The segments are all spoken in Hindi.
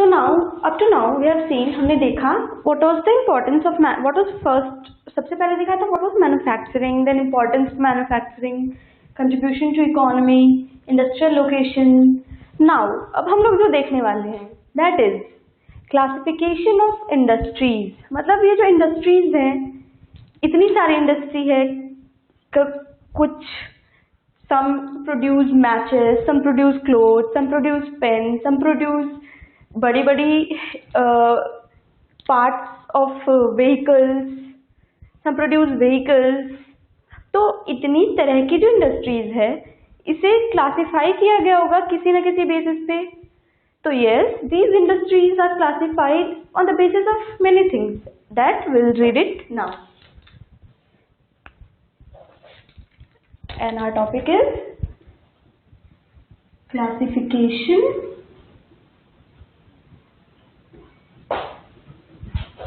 So now, up to now, we have seen, हमने देखा what was the importance of what was first, सबसे पहले देखा था what was manufacturing, then importance of manufacturing, contribution to economy, industrial location. Now, अब हम लोग जो देखने वाले हैं that is classification of industries. मतलब ये जो industries हैं, इतनी सारी industry है, कुछ some produce matches, some produce clothes, some produce pens, some produce बड़ी बड़ी parts of vehicles, some produce vehicles. तो इतनी तरह की जो इंडस्ट्रीज है इसे क्लासिफाई किया गया होगा किसी न किसी बेसिस पे. तो yes, these industries are classified on the basis of many things that we'll read it now. And our topic is classification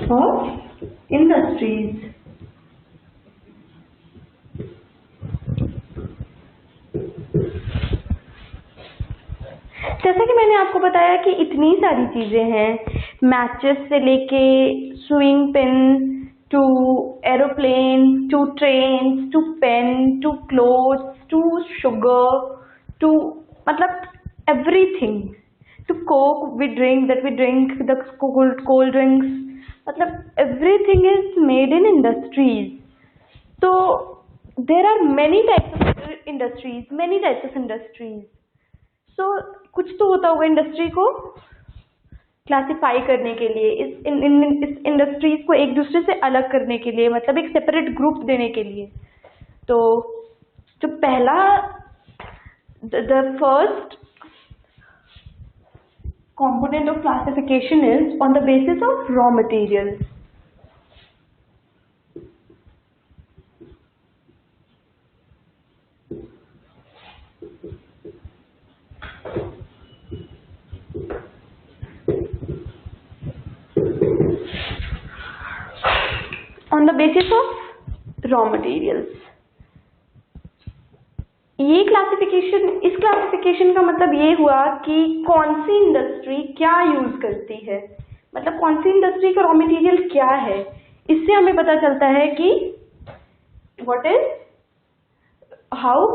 of industries. जैसा कि मैंने आपको बताया कि इतनी सारी चीजें हैं, मैचेस से लेके swing pin to aeroplane to train to pen to clothes to sugar to मतलब everything to coke we drink that we drink the cold drinks, मतलब everything is made in industries. तो there are many types of industries. So कुछ तो होता होगा इंडस्ट्री को क्लासिफाई करने के लिए, इस इंडस्ट्रीज को एक दूसरे से अलग करने के लिए, मतलब एक सेपरेट ग्रुप देने के लिए. तो जो पहला the first component of classification is on the basis of raw materials. On the basis of raw materials. ये क्लासिफिकेशन, इस क्लासिफिकेशन का मतलब ये हुआ कि कौन सी इंडस्ट्री क्या यूज करती है, मतलब कौन सी इंडस्ट्री का रॉ मटेरियल क्या है. इससे हमें पता चलता है कि what is how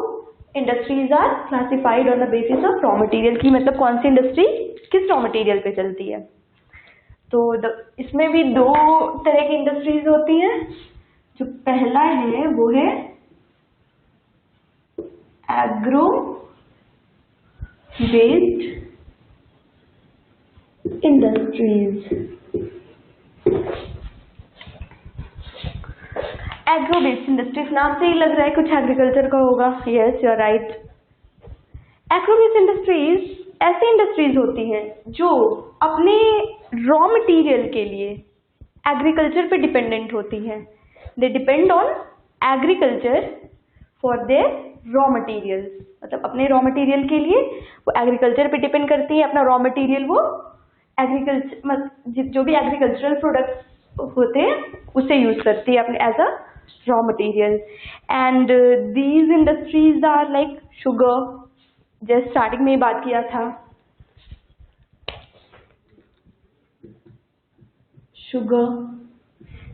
industries are classified on the basis of raw material, की मतलब कौन सी इंडस्ट्री किस रॉ मटेरियल पे चलती है. तो इसमें भी दो तरह की इंडस्ट्रीज होती हैं. जो पहला है वो है agro based industries. Agro based industries नाम से ही लग रहा है कुछ एग्रीकल्चर का होगा. Yes, you are right. Agro based industries ऐसी इंडस्ट्रीज होती हैं जो अपने रॉ मटेरियल के लिए एग्रीकल्चर पे डिपेंडेंट होती हैं. They depend on agriculture for their raw material, मतलब अपने रॉ मटेरियल के लिए वो एग्रीकल्चर पे डिपेंड करती है. अपना रॉ मटेरियल वो एग्रीकल्चर, जो भी एग्रीकल्चरल प्रोडक्ट्स होते हैं उसे यूज करती है अपने as a raw material. And these industries are like sugar, जैसे स्टार्टिंग में ही बात किया था. शुगर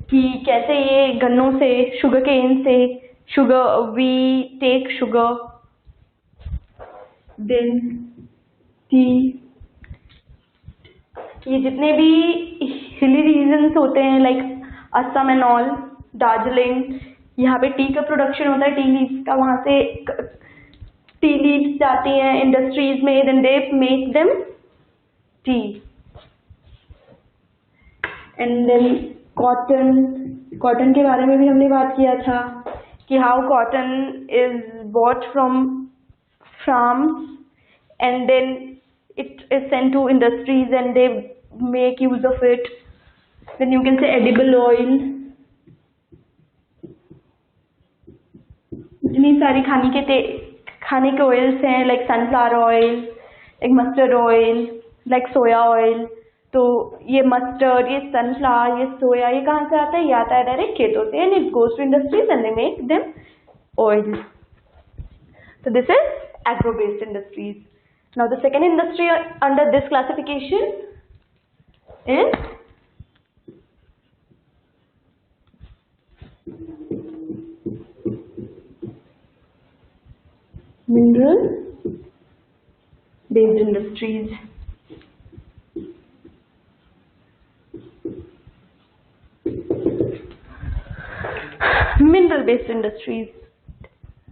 कि कैसे ये गन्नों से, शुगर केन से sugar, we take sugar, then tea. ये जितने भी हिली रीजन्स होते हैं like Assam and all, Darjeeling, यहाँ पे टी का प्रोडक्शन होता है, टी लीव्स का. वहाँ से टी लीव्स जाती हैं इंडस्ट्रीज में, then they make them tea. And then cotton के बारे में भी हमने बात किया था कि how cotton is bought from farms and then it is sent to industries and they make use of it. Then you can say edible oil. इतनी सारी खाने के ऑयल्स हैं like sunflower oil, like mustard oil, like soya oil. तो ये मस्टर्ड, ये सनफ्लावर, ये सोया, ये कहाँ से आता है? ये आता है डायरेक्ट खेतों से. And it goes to industries and they make them oil. So this is agro-based industries. Now the second industry under this classification in mineral based industries. Mineral based industries,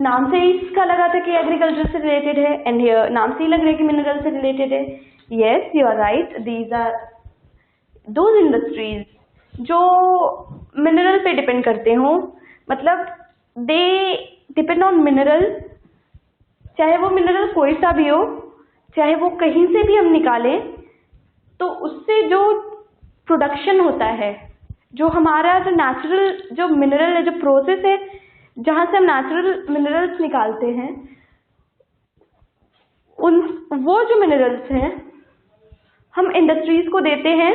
नाम से ही इसका लगा था कि एग्रीकल्चर से रिलेटेड है, एंड हियर नाम से ही लग रहा है कि मिनरल से रिलेटेड है. Yes, you are right. These are those industries जो मिनरल पे डिपेंड करते हो, मतलब दे डिपेंड ऑन मिनरल. चाहे वो मिनरल कोई सा भी हो, चाहे वो कहीं से भी हम निकालें, तो उससे जो प्रोडक्शन होता है, जो हमारा जो नेचुरल जो मिनरल है, जो प्रोसेस है जहाँ से हम नेचुरल मिनरल्स निकालते हैं, उन वो जो मिनरल्स हैं हम इंडस्ट्रीज को देते हैं,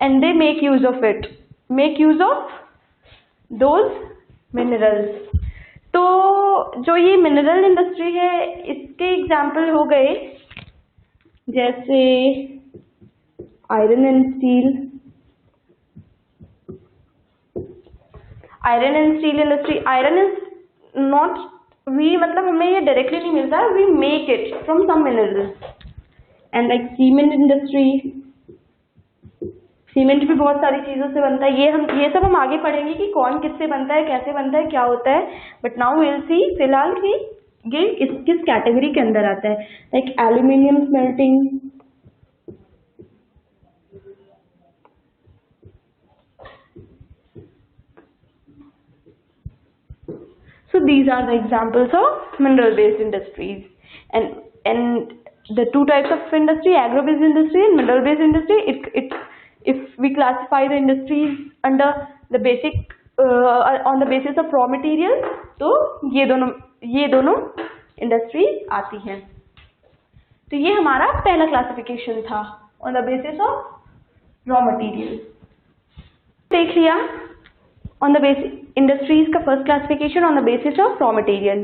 and they make use of it, make use of those minerals. तो जो ये मिनरल इंडस्ट्री है, इसके एग्जाम्पल हो गए जैसे iron and steel. Iron and steel industry, iron is not we, मतलब हमें ये डायरेक्टली नहीं मिलता, we make it from some minerals. And like cement industry, cement भी बहुत सारी चीज़ों से बनता है. ये सब हम आगे पढ़ेंगे कि कौन किससे बनता है, कैसे बनता है, क्या होता है. बट नाउ विल सी फिलहाल कि ये किस कैटेगरी के अंदर आता है. Like aluminium smelting, so these are the examples of mineral based industries. And the two types of industry, agro based industry and mineral based industry, if we classify the industries under the basic on the basis of raw materials, तो ये दोनों इंडस्ट्रीज आती हैं. तो ये हमारा पहला क्लासिफिकेशन था on the basis of raw material. देख लिया ऑन द बेसिस इंडस्ट्रीज का first classification on the basis of raw material.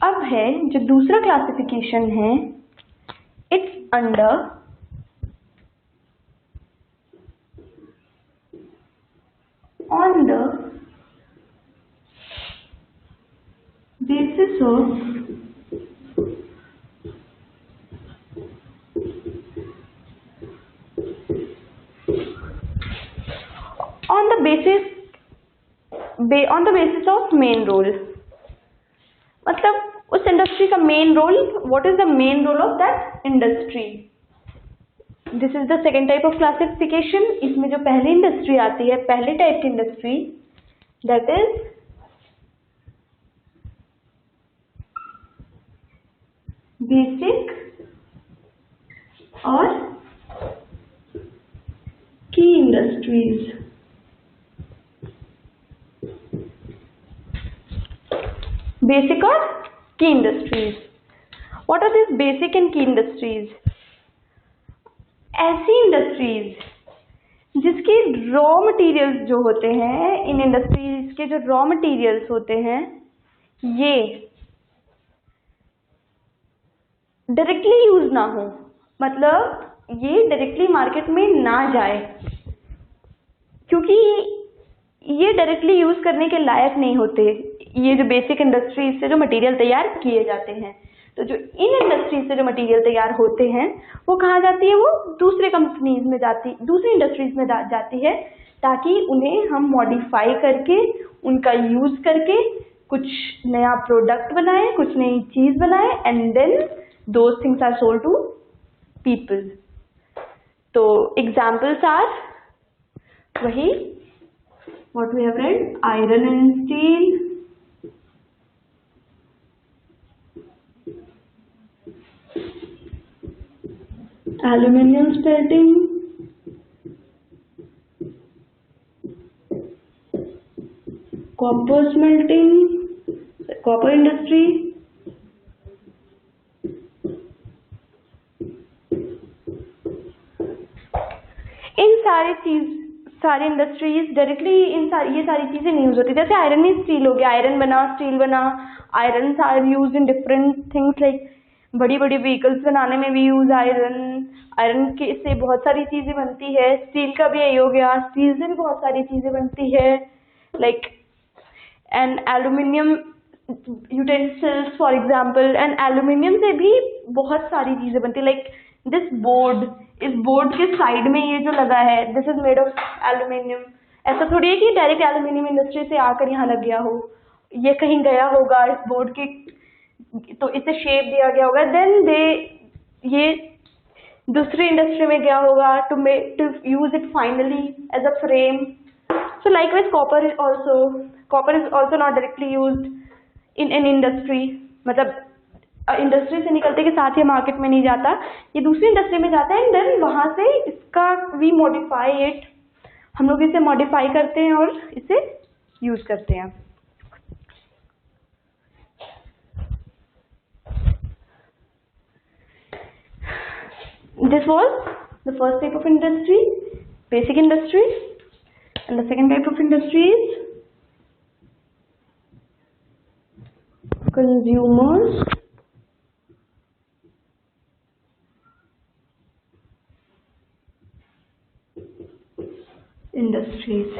अब है जो दूसरा क्लासिफिकेशन है, it's under on the basis of of main role. मतलब उस इंडस्ट्री का main role, what is the main role of that industry. This is the second type of classification. इसमें जो पहली इंडस्ट्री आती है, पहले टाइप की इंडस्ट्री, दैट इज बेसिक और की इंडस्ट्रीज. बेसिक और key industries. What are this basic and key industries? ऐसी इंडस्ट्रीज जिसके रॉ मटेरियल्स जो होते हैं, इन इंडस्ट्रीज के जो रॉ मटेरियल्स होते हैं, ये डायरेक्टली यूज ना हो, मतलब ये डायरेक्टली मार्केट में ना जाए, क्योंकि ये डायरेक्टली यूज करने के लायक नहीं होते. ये जो बेसिक इंडस्ट्रीज से जो मटेरियल तैयार किए जाते हैं, तो जो इन इंडस्ट्रीज से जो मटेरियल तैयार होते हैं, वो कहाँ जाती है? वो दूसरे कंपनीज में जाती, दूसरी इंडस्ट्रीज में जाती है, ताकि उन्हें हम मॉडिफाई करके, उनका यूज करके कुछ नया प्रोडक्ट बनाए, कुछ नई चीज बनाए, and then those things are sold to people. तो एग्जाम्पल्स आर वही what we have read, iron and steel, aluminum smelting, copper smelting, copper industry, इन सारी इंडस्ट्रीज डायरेक्टली ये सारी चीजें नहीं यूज होती. जैसे आयरन में स्टील हो गया, आयरन बना, स्टील बना, iron are use in different things like बड़ी बड़ी व्हीकल्स बनाने में भी यूज आयरन, आयरन के से बहुत सारी चीजें बनती है। स्टील का भी यही हो गया, स्टील से भी बहुत सारी चीजें बनती है, like and aluminium utensils for example. And aluminium से भी बहुत सारी चीजें बनती है, लाइक दिस बोर्ड, इस बोर्ड के साइड में ये जो लगा है, this is made of aluminium. ऐसा थोड़ी है कि डायरेक्ट एल्यूमिनियम इंडस्ट्री से आकर यहाँ लग गया हो, ये कहीं गया होगा इस बोर्ड के, तो इसे शेप दिया गया होगा, देन दे ये दूसरी इंडस्ट्री में गया होगा to use it finally as a frame. So likewise copper is also not directly used in an industry, मतलब इंडस्ट्री से निकलते के साथ ही मार्केट में नहीं जाता, ये दूसरी इंडस्ट्री में जाता है, एंड देन वहां से इसका वी मॉडिफाई इट, हम लोग इसे मॉडिफाई करते हैं और इसे यूज करते हैं। This was the first type of industry, basic industry, and the second type of industry is consumers industries।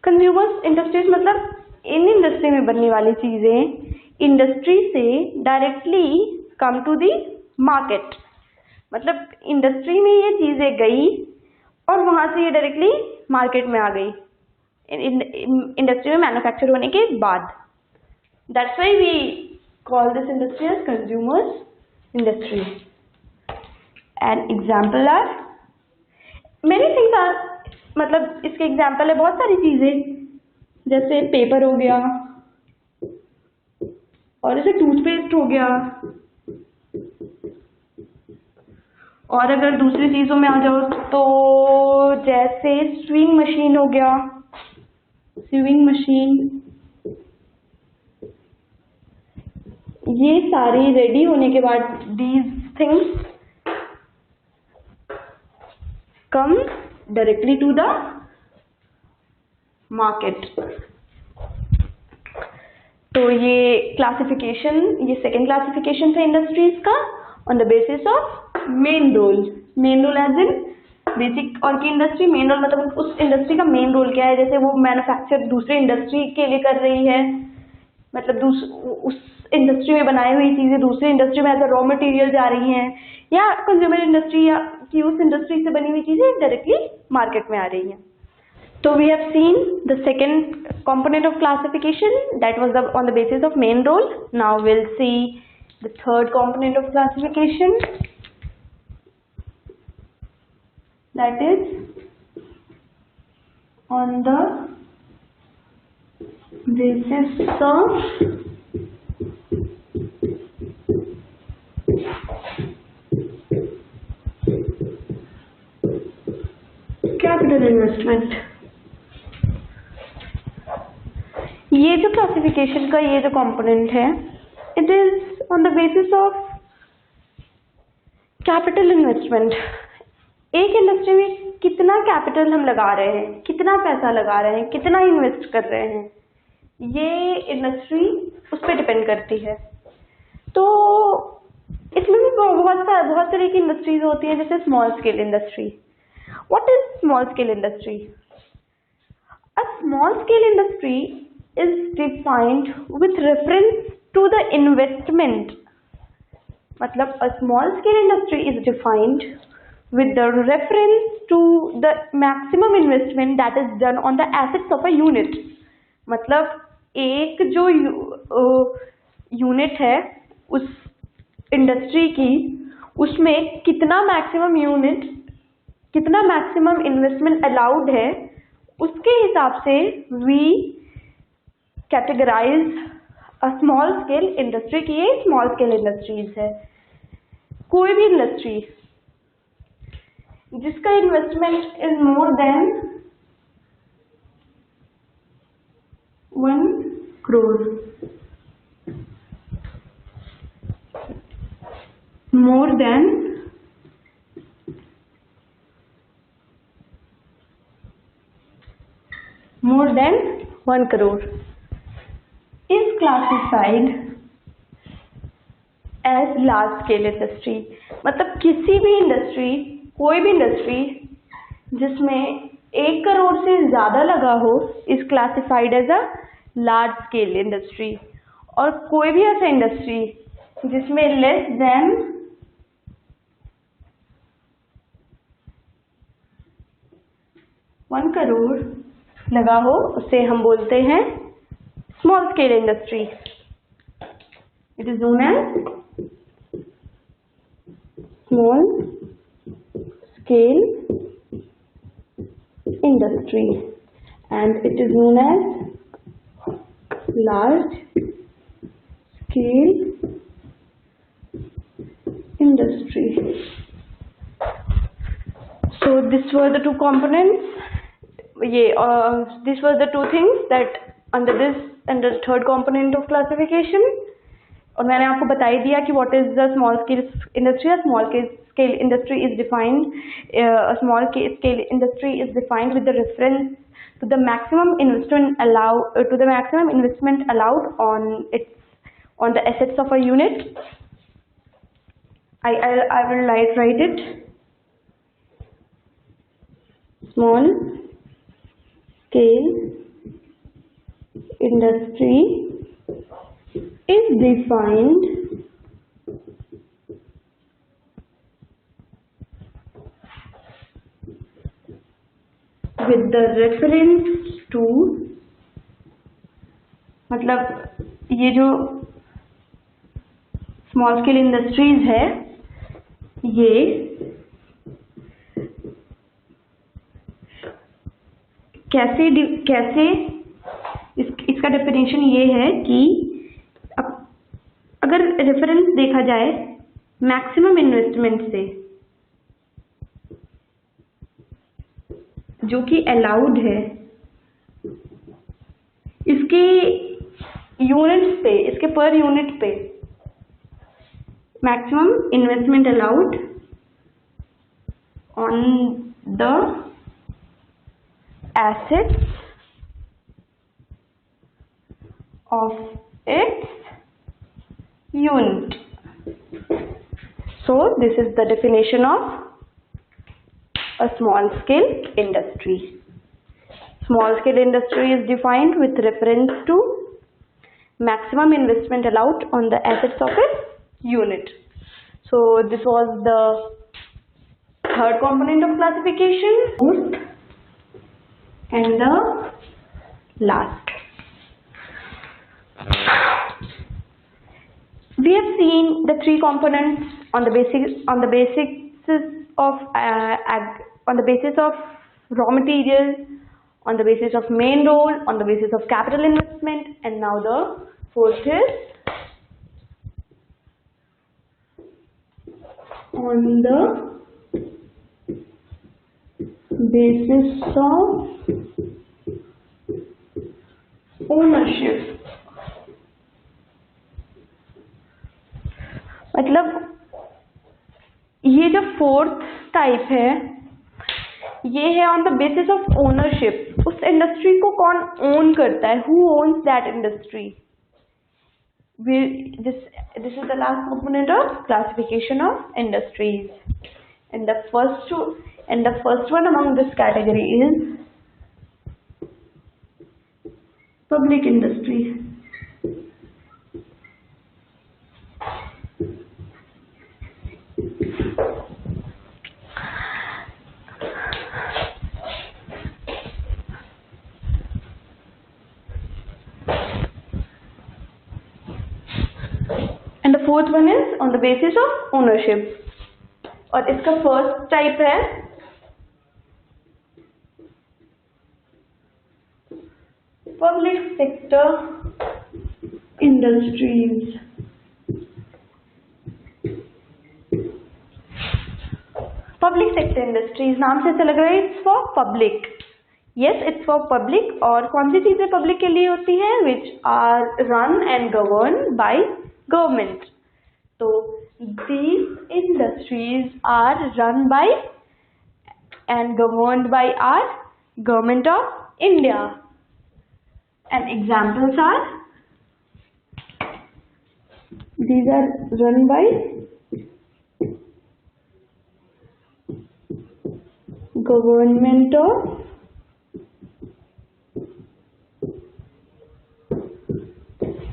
Consumers industries मतलब इन इंडस्ट्री में बनने वाली चीजें इंडस्ट्री से directly come to the market, मतलब इंडस्ट्री में ये चीजें गई और वहां से ये डायरेक्टली मार्केट में आ गई इंडस्ट्री में मैन्युफैक्चर होने के बाद। That's why we call this industry as consumers industry. And example are many things are, मतलब इसके एग्जाम्पल है बहुत सारी चीजें, जैसे पेपर हो गया और जैसे टूथपेस्ट हो गया, और अगर दूसरी चीजों में आ जाओ तो जैसे स्विंग मशीन हो गया, स्विंग मशीन, ये सारी रेडी होने के बाद these things come directly to the market. तो ये क्लासिफिकेशन, ये सेकेंड क्लासिफिकेशन था इंडस्ट्रीज का on the basis of main role. Main role as in basic और की इंडस्ट्री, मेन रोल मतलब उस इंडस्ट्री का मेन रोल क्या है, जैसे वो मैन्युफैक्चर दूसरी इंडस्ट्री के लिए कर रही है, मतलब उस इंडस्ट्री में बनाई हुई चीजें दूसरी इंडस्ट्री में एज अ रॉ मटेरियल जा रही हैं, या कंज्यूमर इंडस्ट्री या कि उस इंडस्ट्री से बनी हुई चीजें डायरेक्टली मार्केट में आ रही हैं। So we have seen the second component of classification, that was on the basis of main role. Now we'll see the third component of classification, that is on the basis of capital investment। ये जो क्लासिफिकेशन का ये जो कंपोनेंट है, it is on the basis of capital investment. एक इंडस्ट्री में कितना कैपिटल हम लगा रहे हैं, कितना पैसा लगा रहे हैं, कितना इन्वेस्ट कर रहे हैं, ये इंडस्ट्री उस पर डिपेंड करती है। तो इसमें भी बहुत तरह की इंडस्ट्रीज होती हैं, जैसे small scale industry. What is small scale industry? A small scale industry is defined with reference to the investment, मतलब a small scale industry is defined with the reference to the maximum investment that is done on the assets of a unit। मतलब एक जो यूनिट है उस इंडस्ट्री की, उसमें कितना मैक्सिमम इन्वेस्टमेंट अलाउड है, उसके हिसाब से we categorise a small scale industry की। ये स्मॉल स्केल इंडस्ट्रीज है। कोई भी इंडस्ट्री जिसका investment is more than 1 crore, more than 1 crore is classified as large scale industry. मतलब किसी भी इंडस्ट्री, कोई भी इंडस्ट्री जिसमें 1 करोड़ से ज़्यादा लगा हो is classified as a large scale industry, और कोई भी ऐसा इंडस्ट्री जिसमें लेस देन 1 करोड़ लगा हो उसे हम बोलते हैं small scale industry. It is known as small scale industry, and it is known as large scale industry. So this were the two components. These were the two things that under the third component of classification. और मैंने आपको बता ही दिया कि what is the small scale industry. A small scale industry is defined. A small scale industry is defined with the reference to the maximum investment allowed on the assets of a unit. I will write it. Small scale industry is defined with the reference to, मतलब ये जो स्मॉल स्केल इंडस्ट्रीज है ये कैसे इसका डेफिनेशन ये है कि अगर रेफरेंस देखा जाए मैक्सिमम इन्वेस्टमेंट से जो कि अलाउड है, इसके यूनिट्स पे, इसके पर यूनिट पे maximum investment allowed on the assets of its unit. So this is the definition of a small scale industry. Small scale industry is defined with reference to maximum investment allowed on the assets of its unit. So this was the third component of classification. Fourth and the last, we have seen the three components on the basis of raw material, on the basis of main role, on the basis of capital investment, and now the fourth is on the basis of ownership. मतलब ये जो फोर्थ टाइप है ये है on the basis of ownership. उस इंडस्ट्री को कौन ओन करता है, who owns that industry. This is the last component of classification of industries, and the first one among this category is public industries. And the fourth one is on the basis of ownership. और इसका फर्स्ट टाइप है public sector industries. Public sector industries नाम से ऐसा लग रहा है it's for public. Yes, it's for public. और कौन सी चीजें पब्लिक के लिए होती हैं? Which are run and govern by government. तो these industries are run by and governed by our government of India, and examples are These are run by government of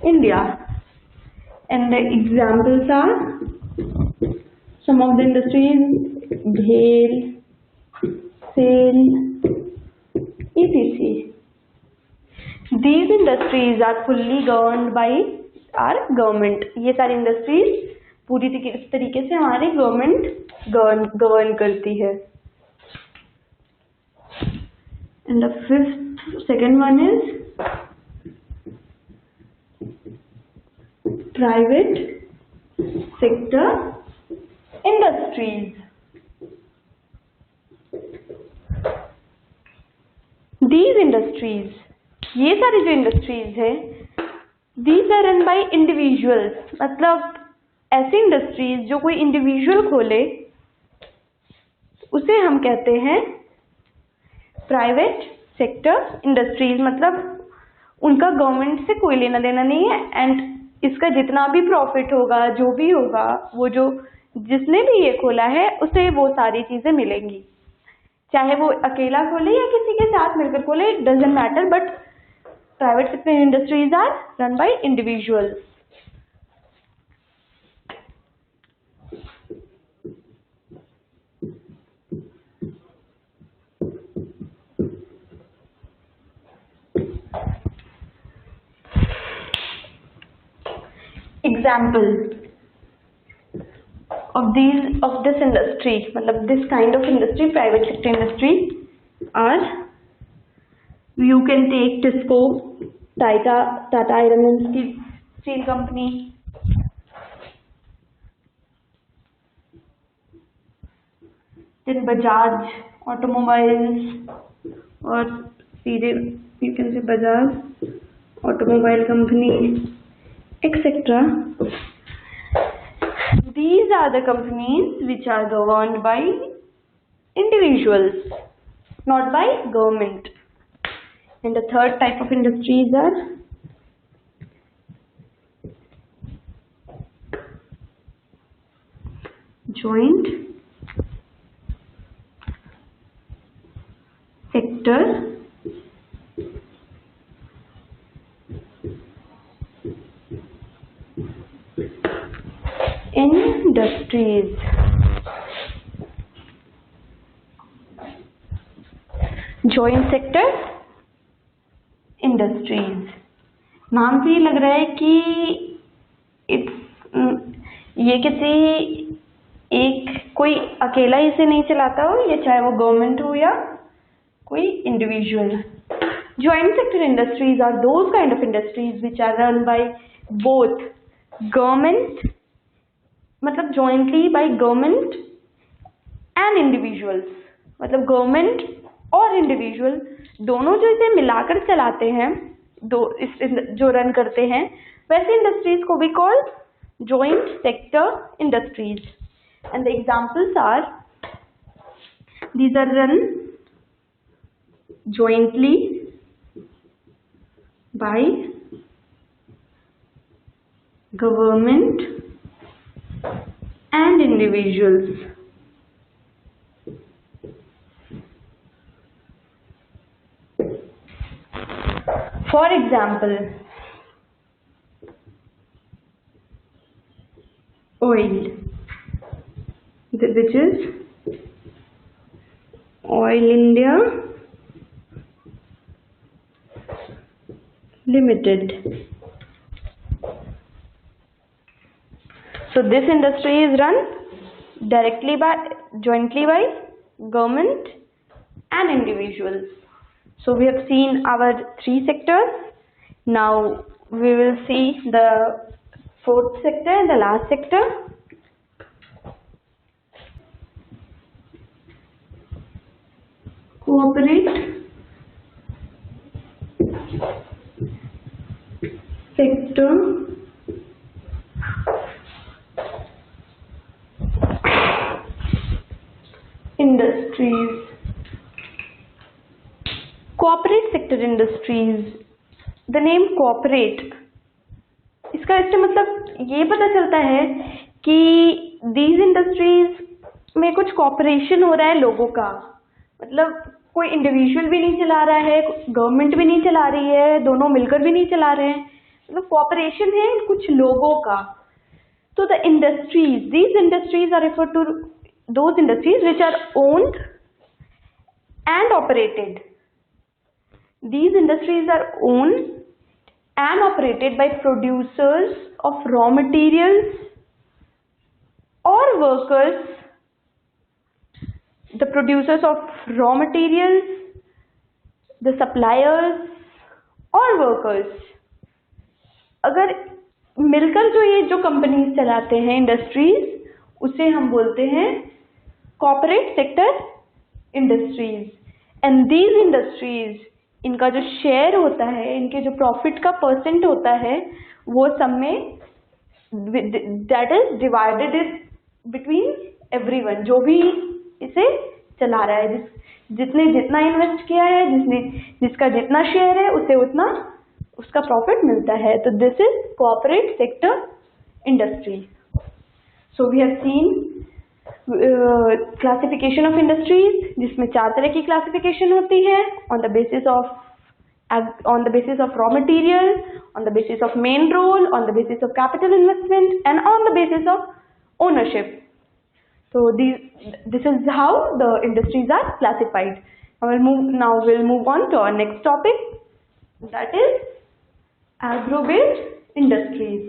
India. And the examples are some of the industries: BHEL, SAIL, etc. These industries are fully governed by our government. ये सारी industries पूरी तरीके से हमारी government govern करती है. And the second one is private sector industries. These industries, ये सारी जो industries है, these are run by individuals. मतलब ऐसी industries जो कोई individual खोले उसे हम कहते हैं प्राइवेट सेक्टर इंडस्ट्रीज. मतलब उनका गवर्नमेंट से कोई लेना देना नहीं है एंड इसका जितना भी प्रॉफिट होगा, जो भी होगा, वो जो जिसने भी ये खोला है उसे वो सारी चीजें मिलेंगी, चाहे वो अकेला खोले या किसी के साथ मिलकर खोले, doesn't matter. But private sector industries are run by individuals. Example of this industry, मतलब this kind of industry, private sector industry, are you can take TISCO, Tata Iron and Steel Company, then Bajaj Automobiles, or सीधे you can say Bajaj Automobile Company, etc. These are the companies which are governed by individuals, not by government. And the third type of industries are joint sector industries. Joint sector industries, नाम से ही लग रहा है कि ये किसी एक कोई अकेला इसे नहीं चलाता हो, या चाहे वो गवर्नमेंट हो या कोई individual. Joint sector industries are those kind of industries which are run by both government, मतलब jointly by government and individuals. मतलब गवर्नमेंट और इंडिविजुअल दोनों जो इसे मिलाकर चलाते हैं, जो रन करते हैं, वैसे इंडस्ट्रीज को भी called joint sector industries. And the examples are, these are run jointly by government and individuals. For example, oil, which is Oil India Limited. So this industry is run jointly by government and individuals. So we have seen our 3 sectors. Now we will see the 4th sector and the last sector. Corporate sector industries. Corporate sector industries, the name corporate, इस इसका इससे मतलब ये पता चलता है कि दीज इंडस्ट्रीज में कुछ कॉपरेशन हो रहा है लोगों का, मतलब कोई इंडिविजुअल भी नहीं चला रहा है, गवर्नमेंट भी नहीं चला रही है, दोनों मिलकर भी नहीं चला रहे हैं, मतलब कॉपरेशन है कुछ लोगों का। तो the industries, these industries are refer to those industries which are owned and operated. These industries are owned and operated by producers of raw materials or workers. The producers of raw materials, the suppliers or workers. अगर मिलकर जो कंपनीज चलाते हैं इंडस्ट्रीज, उसे हम बोलते हैं corporate sector industries. And these industries, इनका जो शेयर होता है, इनके जो प्रॉफिट का परसेंट होता है, वो सब में that is divided between everyone, जो भी इसे चला रहा है, जिसने जितना इन्वेस्ट किया है, जिसका जितना शेयर है, उसे उतना उसका प्रॉफिट मिलता है। तो this is corporate sector industry. So we have seen classification of industries, जिसमें 4 तरह की क्लासिफिकेशन होती है, on the basis of raw material, on the basis of main role, on the basis of capital investment and on the basis of ownership. So this is how the industries are classified. Now we'll move on to our next topic, that is agro-based industries.